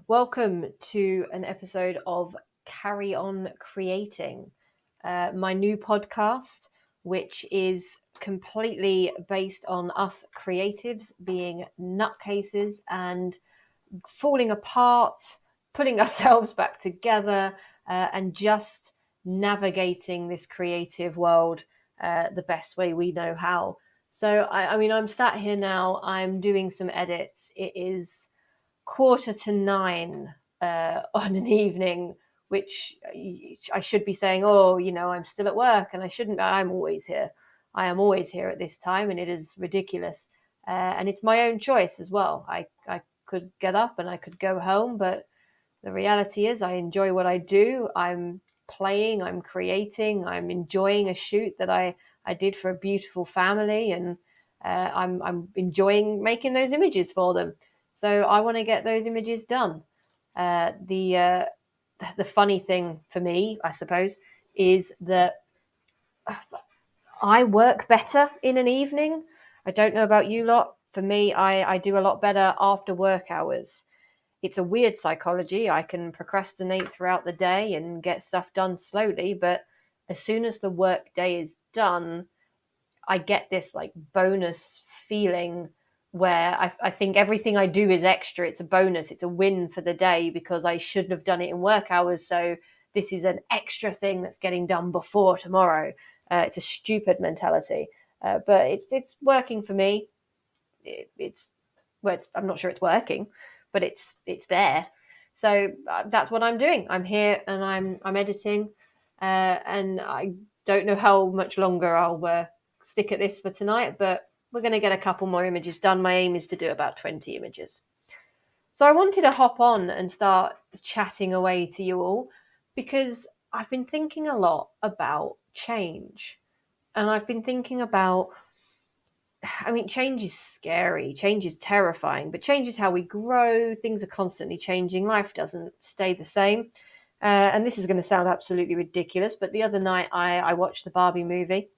Welcome to an episode of Carry On Creating, my new podcast, which is completely based on us creatives being nutcases and falling apart, putting ourselves back together, and just navigating this creative world the best way we know how. So, I mean, I'm sat here now, I'm doing some edits. It is 8:45 on an evening, which I should be saying, oh, I'm still at work, and I shouldn't. I'm always here. I am always here at this time, and it is ridiculous. And it's my own choice as well. I could get up and I could go home, but the reality is I enjoy what I do. I'm playing, I'm creating, I'm enjoying a shoot that I did for a beautiful family, and I'm enjoying making those images for them. So I want to get those images done. The funny thing for me, I suppose, is that I work better in an evening. I don't know about you lot. For me, I do a lot better after work hours. It's a weird psychology. I can procrastinate throughout the day and get stuff done slowly, but as soon as the work day is done, I get this like bonus feeling where I think everything I do is extra. It's a bonus. It's a win for the day because I shouldn't have done it in work hours. So this is an extra thing that's getting done before tomorrow. It's a stupid mentality, but it's working for me. It's well, I'm not sure it's working, but it's there. So that's what I'm doing. I'm here and I'm editing, and I don't know how much longer I'll stick at this for tonight, but we're going to get a couple more images done. My aim is to do about 20 images. So I wanted to hop on and start chatting away to you all because I've been thinking a lot about change, and I've been thinking about, I mean, change is scary, change is terrifying, but change is how we grow. Things are constantly changing. Life doesn't stay the same. And this is going to sound absolutely ridiculous, but the other night I watched the Barbie movie,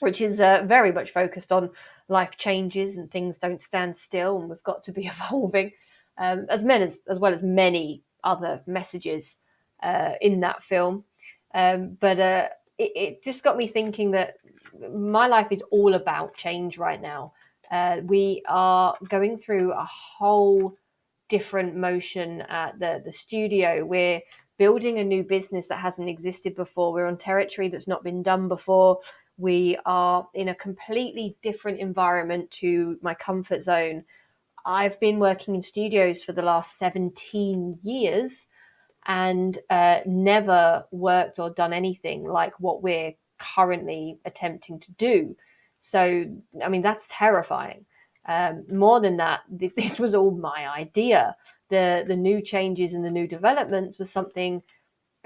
which is very much focused on life changes and things don't stand still, and we've got to be evolving, as well as many other messages in that film. But it just got me thinking that my life is all about change right now. We are going through a whole different motion at the studio. We're building a new business that hasn't existed before. We're on territory that's not been done before. We are in a completely different environment to my comfort zone. I've been working in studios for the last 17 years and never worked or done anything like what we're currently attempting to do. So, I mean, that's terrifying. More than that, this was all my idea. The new changes and the new developments was something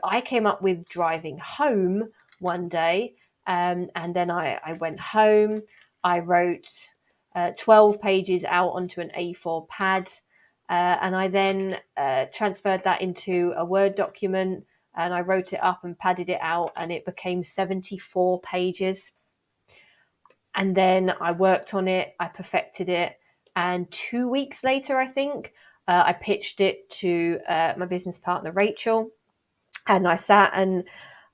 I came up with driving home one day. And then I went home. I wrote 12 pages out onto an A4 pad. And I then transferred that into a Word document, and I wrote it up and padded it out, and it became 74 pages. And then I worked on it, I perfected it. And 2 weeks later, I think, I pitched it to my business partner, Rachel. And I sat and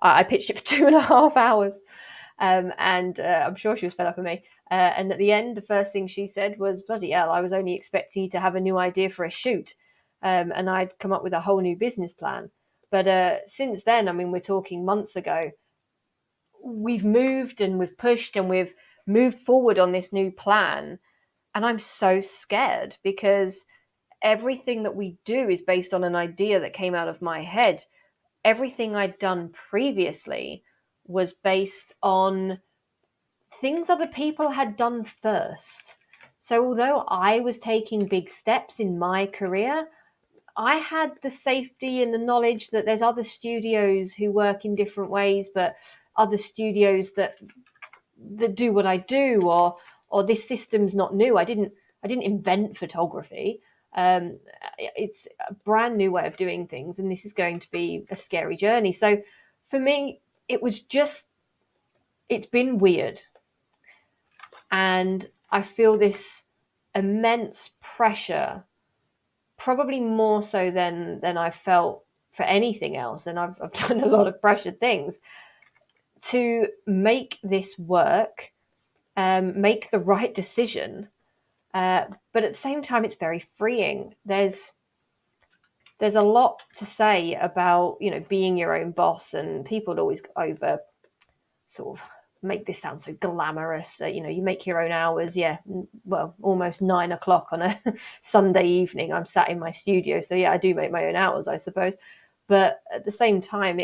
I pitched it for 2.5 hours. And I'm sure she was fed up with me. And at the end, the first thing she said was, bloody hell, I was only expecting you to have a new idea for a shoot. And I'd come up with a whole new business plan. But since then, I mean, we're talking months ago, we've moved and we've pushed and we've moved forward on this new plan. And I'm so scared because everything that we do is based on an idea that came out of my head. Everything I'd done previously was based on things other people had done first. So although I was taking big steps in my career, I had the safety and the knowledge that there's other studios who work in different ways, but other studios that do what I do, or this system's not new. I didn't invent photography. It's a brand new way of doing things, and this is going to be a scary journey. So for me, it's been weird. And I feel this immense pressure probably more so than I felt for anything else. And I've done a lot of pressured things to make this work, make the right decision. But at the same time, it's very freeing. There's a lot to say about, being your own boss, and people always over sort of make this sound so glamorous that, you make your own hours. Yeah, well, almost 9 o'clock on a Sunday evening, I'm sat in my studio. So yeah, I do make my own hours, I suppose. But at the same time,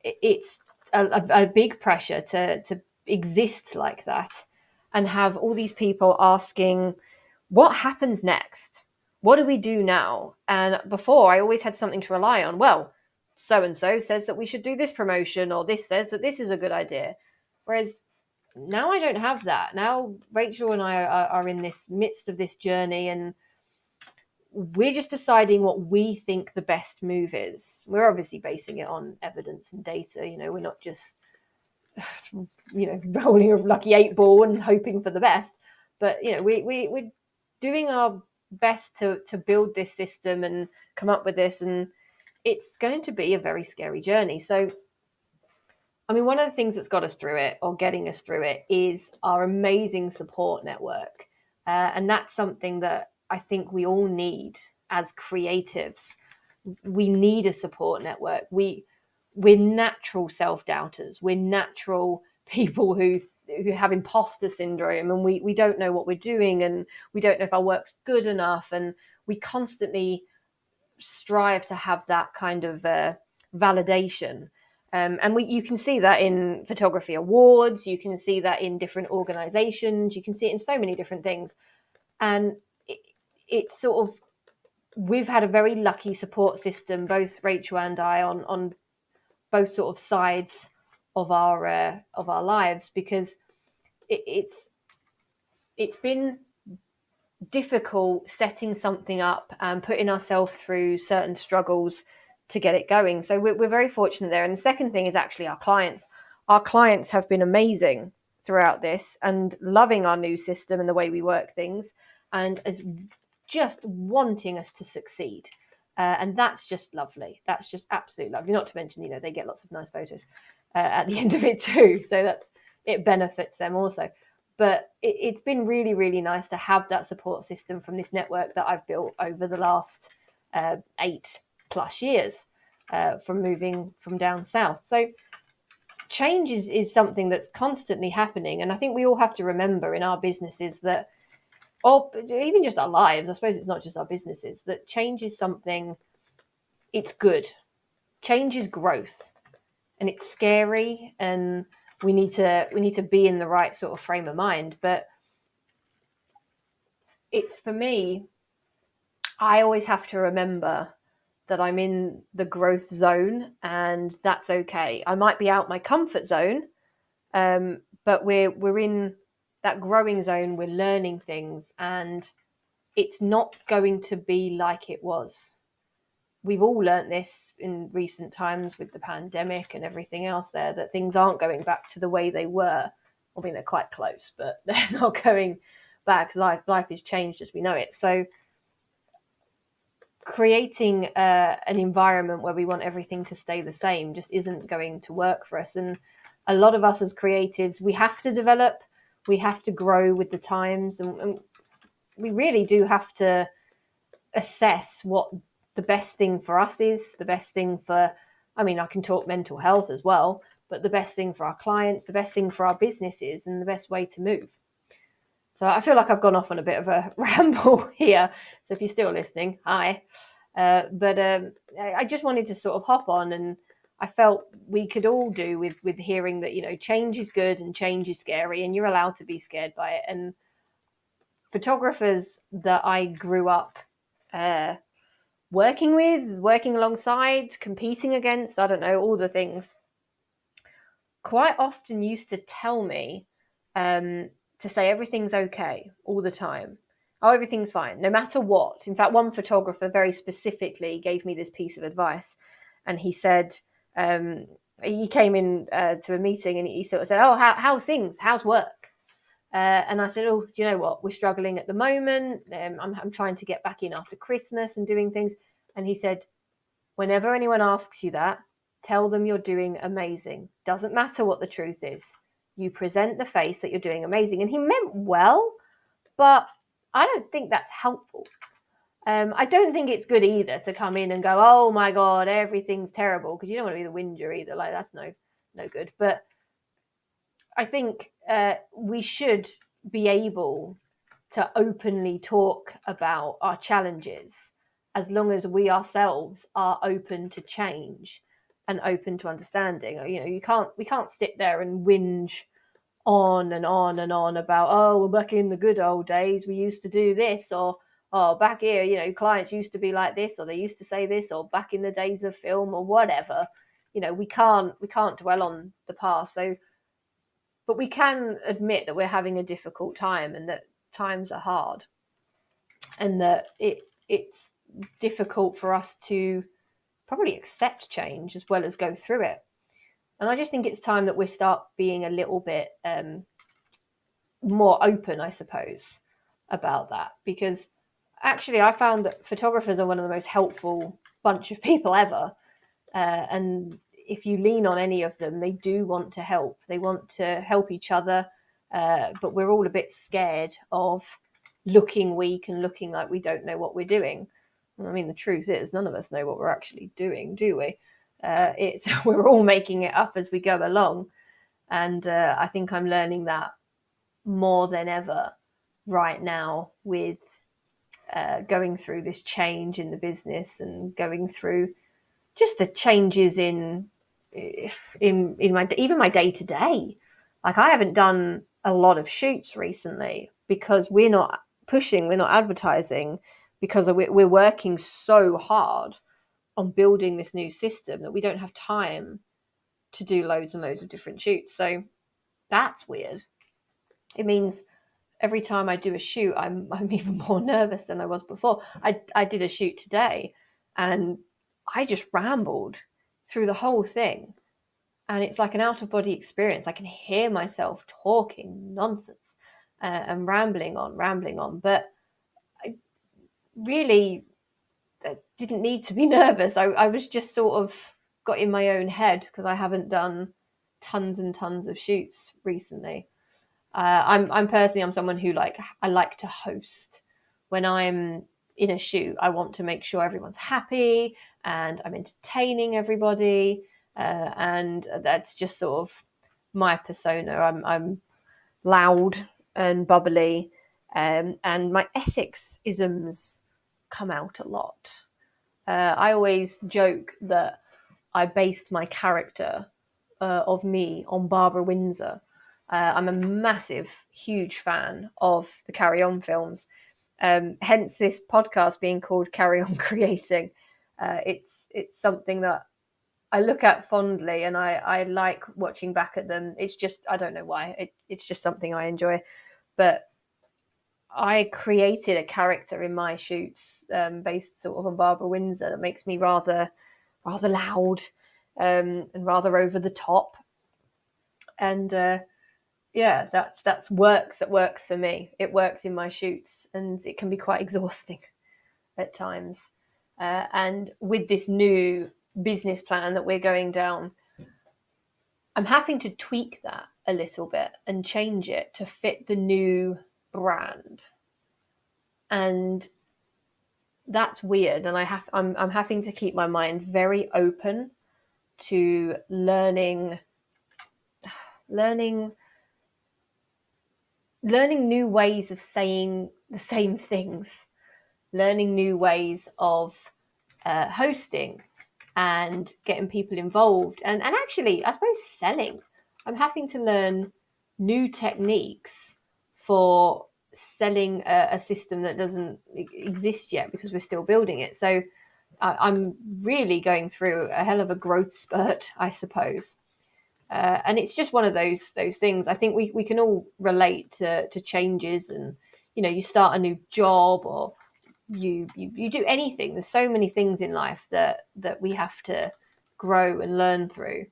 it's a big pressure to exist like that and have all these people asking, what happens next? What do we do now? And before, I always had something to rely on. Well, so and so says that we should do this promotion, or this says that this is a good idea. Whereas now I don't have that. Now Rachel and I are in this midst of this journey, and we're just deciding what we think the best move is. We're obviously basing it on evidence and data. We're not just rolling a lucky 8 ball and hoping for the best. But we're doing our best to build this system and come up with this, and it's going to be a very scary journey. So, I mean, one of the things that's got us through it, or getting us through it, is our amazing support network. And that's something that I think we all need as creatives. We need a support network. We're natural self-doubters. We're natural people who have imposter syndrome, and we don't know what we're doing, and we don't know if our work's good enough, and we constantly strive to have that kind of validation. And you can see that in photography awards, you can see that in different organizations, you can see it in so many different things. And it's sort of, we've had a very lucky support system, both Rachel and I, on both sort of sides of our lives, because it's been difficult setting something up and putting ourselves through certain struggles to get it going. So we're very fortunate there. And the second thing is actually our clients. Our clients have been amazing throughout this and loving our new system and the way we work things, and as just wanting us to succeed. And that's just lovely. That's just absolutely lovely. Not to mention, they get lots of nice photos at the end of it too. So it benefits them also. But it's been really, really nice to have that support system from this network that I've built over the last 8+ years from moving from down south. So change is something that's constantly happening. And I think we all have to remember in our businesses that, or even just our lives, I suppose it's not just our businesses, that change is something, it's good. Change is growth, and it's scary, and we need to be in the right sort of frame of mind. But it's, for me, I always have to remember that I'm in the growth zone, and that's okay. I might be out my comfort zone, but we're in that growing zone. We're learning things, and it's not going to be like it was. We've all learned this in recent times with the pandemic and everything else there, that things aren't going back to the way they were. I mean, they're quite close, but they're not going back. Life has changed as we know it. So creating an environment where we want everything to stay the same just isn't going to work for us. And a lot of us as creatives, we have to develop, we have to grow with the times, and we really do have to assess what the best thing for us is, the best thing for, I mean, I can talk mental health as well, but the best thing for our clients, the best thing for our businesses, and the best way to move. So I feel like I've gone off on a bit of a ramble here. So if you're still listening, hi. But I just wanted to sort of hop on, and I felt we could all do with hearing that, change is good and change is scary, and you're allowed to be scared by it. And photographers that I grew up working with, working alongside, competing against, I don't know, all the things, quite often used to tell me to say everything's okay all the time. Oh, everything's fine, no matter what. In fact, one photographer very specifically gave me this piece of advice, and he said, he came in to a meeting, and he sort of said, oh, how's things? How's work? And I said, oh, do you know what? We're struggling at the moment. I'm trying to get back in after Christmas and doing things. And he said, whenever anyone asks you that, tell them you're doing amazing. Doesn't matter what the truth is. You present the face that you're doing amazing. And he meant well, but I don't think that's helpful. I don't think it's good either to come in and go, oh my God, everything's terrible, because you don't want to be the whinger either. Like, that's no good. But I think we should be able to openly talk about our challenges, as long as we ourselves are open to change and open to understanding. We can't sit there and whinge on and on and on about, oh, well, back in the good old days we used to do this, or oh, back here, clients used to be like this, or they used to say this, or back in the days of film, or whatever. We can't dwell on the past. But we can admit that we're having a difficult time, and that times are hard, and that it's difficult for us to probably accept change as well as go through it. And I just think it's time that we start being a little bit more open, I suppose, about that. Because actually, I found that photographers are one of the most helpful bunch of people ever. And if you lean on any of them, they do want to help. They want to help each other. But we're all a bit scared of looking weak and looking like we don't know what we're doing. I mean, the truth is, none of us know what we're actually doing, do we? We're all making it up as we go along. And I think I'm learning that more than ever right now, with going through this change in the business, and going through just the changes in my even my day to day. Like, I haven't done a lot of shoots recently because we're not pushing, we're not advertising, because we're working so hard on building this new system that we don't have time to do loads and loads of different shoots. So that's weird. It means every time I do a shoot, I'm even more nervous than I was before. I did a shoot today, and I just rambled through the whole thing, and it's like an out of body experience. I can hear myself talking nonsense and rambling on, but I really didn't need to be nervous. I was just sort of got in my own head, because I haven't done tons and tons of shoots recently. I'm personally, I'm someone who I like to host. When I'm in a shoot, I want to make sure everyone's happy and I'm entertaining everybody, and that's just sort of my persona. I'm loud and bubbly, and my Essex isms come out a lot. I always joke that I based my character of me on Barbara Windsor. I'm a massive, huge fan of the Carry On films. Hence this podcast being called Carry On Creating. It's something that I look at fondly, and I like watching back at them. It's just, I don't know why. It's just something I enjoy. But I created a character in my shoots based sort of on Barbara Windsor that makes me rather loud and rather over the top. And yeah, that works for me. It works in my shoots, and it can be quite exhausting at times. And with this new business plan that we're going down, I'm having to tweak that a little bit and change it to fit the new brand. And that's weird. And I'm having to keep my mind very open to learning new ways of saying the same things, learning new ways of hosting and getting people involved, and actually, I suppose, selling. I'm having to learn new techniques for selling a system that doesn't exist yet, because we're still building it. So I'm really going through a hell of a growth spurt, I suppose. And it's just one of those things. I think we can all relate to changes, and you start a new job, or you do anything. There's so many things in life that we have to grow and learn through.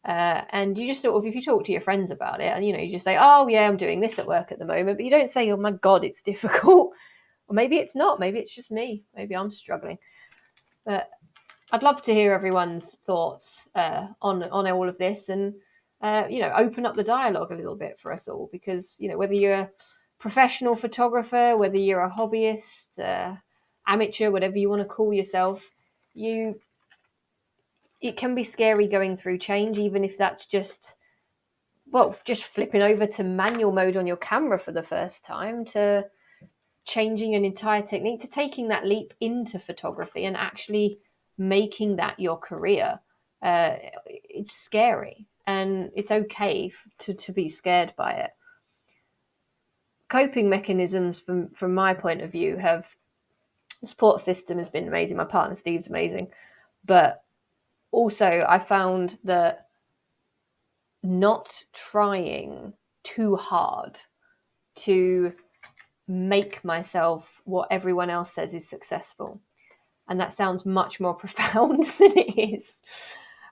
And you just sort of, if you talk to your friends about it, and you just say, oh yeah, I'm doing this at work at the moment, but you don't say, oh my God, it's difficult. Or maybe it's not, maybe it's just me, maybe I'm struggling. But I'd love to hear everyone's thoughts on all of this, and open up the dialogue a little bit for us all, because whether you're a professional photographer, whether you're a hobbyist, amateur, whatever you want to call yourself, it can be scary going through change, even if that's just flipping over to manual mode on your camera for the first time, to changing an entire technique, to taking that leap into photography and actually making that your career. It's scary, and it's okay to be scared by it. Coping mechanisms, from my point of view, the support system has been amazing. My partner Steve's amazing, but also I found that not trying too hard to make myself what everyone else says is successful. And that sounds much more profound than it is.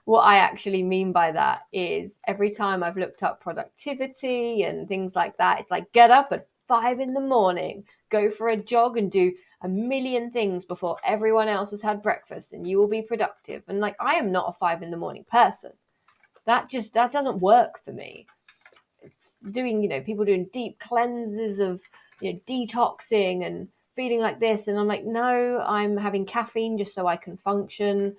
What I actually mean by that is, every time I've looked up productivity and things like that, it's like, get up at 5 a.m, go for a jog and do a million things before everyone else has had breakfast, and you will be productive. And like, I am not a 5 a.m person. That doesn't work for me. It's doing, people doing deep cleanses of, detoxing and feeling like this, and I'm like, no, I'm having caffeine just so I can function.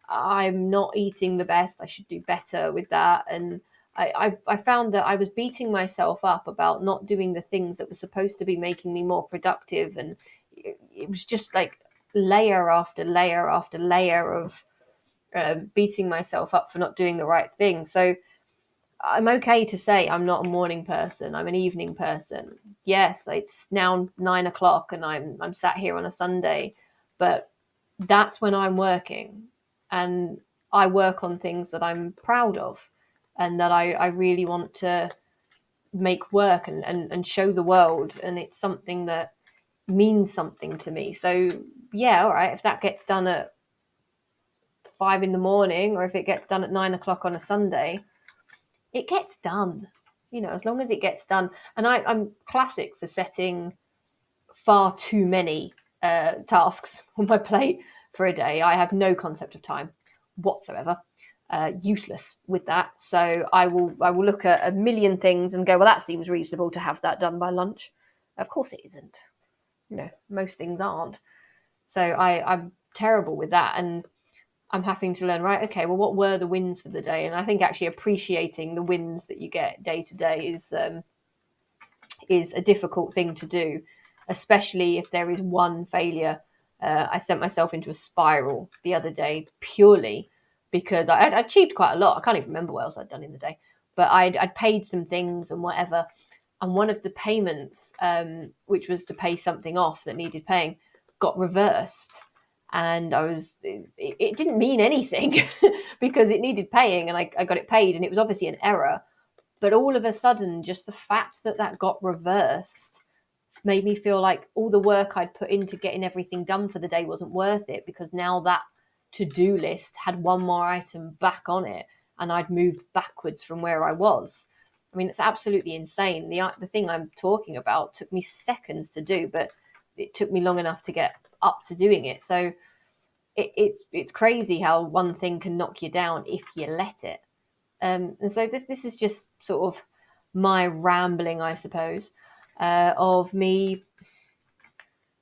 I'm not eating the best. I should do better with that. And I found that I was beating myself up about not doing the things that were supposed to be making me more productive, and it was just like layer after layer after layer of beating myself up for not doing the right thing. So I'm okay to say I'm not a morning person. I'm an evening person. Yes, it's now 9 o'clock and I'm sat here on a Sunday, but that's when I'm working, and I work on things that I'm proud of and that I really want to make work and show the world. And it's something that means something to me. So yeah, all right, if that gets done at 5 a.m, or if it gets done at 9 o'clock on a Sunday, it gets done, as long as it gets done. And I'm classic for setting far too many tasks on my plate for a day. I have no concept of time whatsoever. Useless with that. So I will look at a million things and go, well, that seems reasonable to have that done by lunch. Of course it isn't. Most things aren't. So I'm terrible with that. And I'm having to learn, right, okay, well, what were the wins for the day? And I think actually appreciating the wins that you get day to day is a difficult thing to do, especially if there is one failure. I sent myself into a spiral the other day purely because I achieved quite a lot. I can't even remember what else I'd done in the day, but I'd paid some things and whatever. And one of the payments, which was to pay something off that needed paying, got reversed. And it didn't mean anything because it needed paying, and I got it paid, and it was obviously an error. But all of a sudden, just the fact that got reversed made me feel like all the work I'd put into getting everything done for the day wasn't worth it, because now that to-do list had one more item back on it, and I'd moved backwards from where I was. I mean, it's absolutely insane. The thing I'm talking about took me seconds to do, but it took me long enough to get up to doing it. So it's crazy how one thing can knock you down if you let it. And so this is just sort of my rambling, I suppose, of me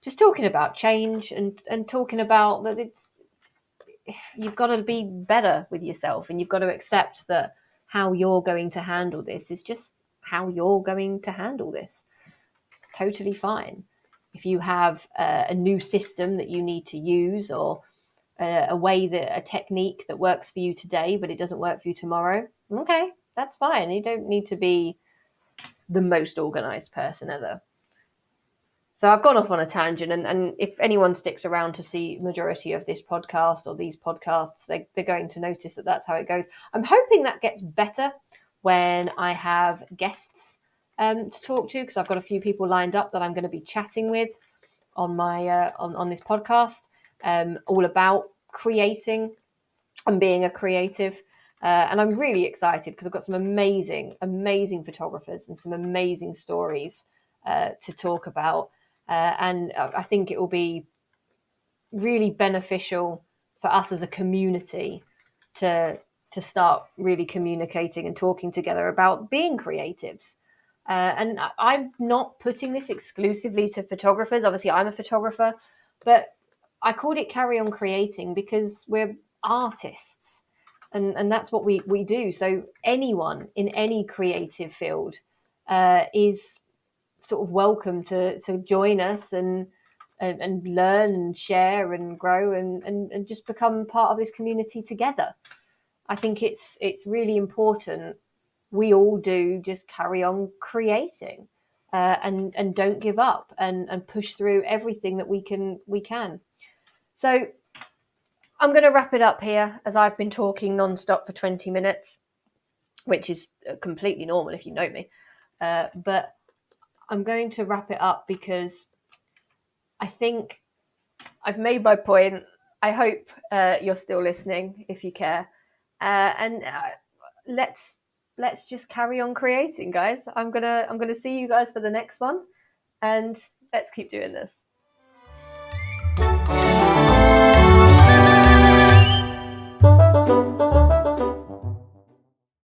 just talking about change and talking about that you've got to be better with yourself, and you've got to accept that how you're going to handle this is just how you're going to handle this. Totally fine. If you have a new system that you need to use, or a technique that works for you today, but it doesn't work for you tomorrow, okay, that's fine. You don't need to be the most organized person ever. So I've gone off on a tangent, and if anyone sticks around to see majority of this podcast or these podcasts, they're going to notice that that's how it goes. I'm hoping that gets better when I have guests to talk to, because I've got a few people lined up that I'm going to be chatting with on my on this podcast, all about creating and being a creative. And I'm really excited because I've got some amazing, amazing photographers and some amazing stories to talk about. And I think it will be really beneficial for us as a community to start really communicating and talking together about being creatives. And I'm not putting this exclusively to photographers. Obviously, I'm a photographer, but I called it Carry On Creating because we're artists, and that's what we do. So anyone in any creative field is sort of welcome to join us and learn and share and grow and just become part of this community together. I think it's really important we all do just carry on creating and don't give up and push through everything that we can. So I'm going to wrap it up here as I've been talking non-stop for 20 minutes, which is completely normal if you know me. But I'm going to wrap it up because I think I've made my point. I hope you're still listening if you care, and let's just carry on creating, guys. I'm gonna see you guys for the next one, and let's keep doing this.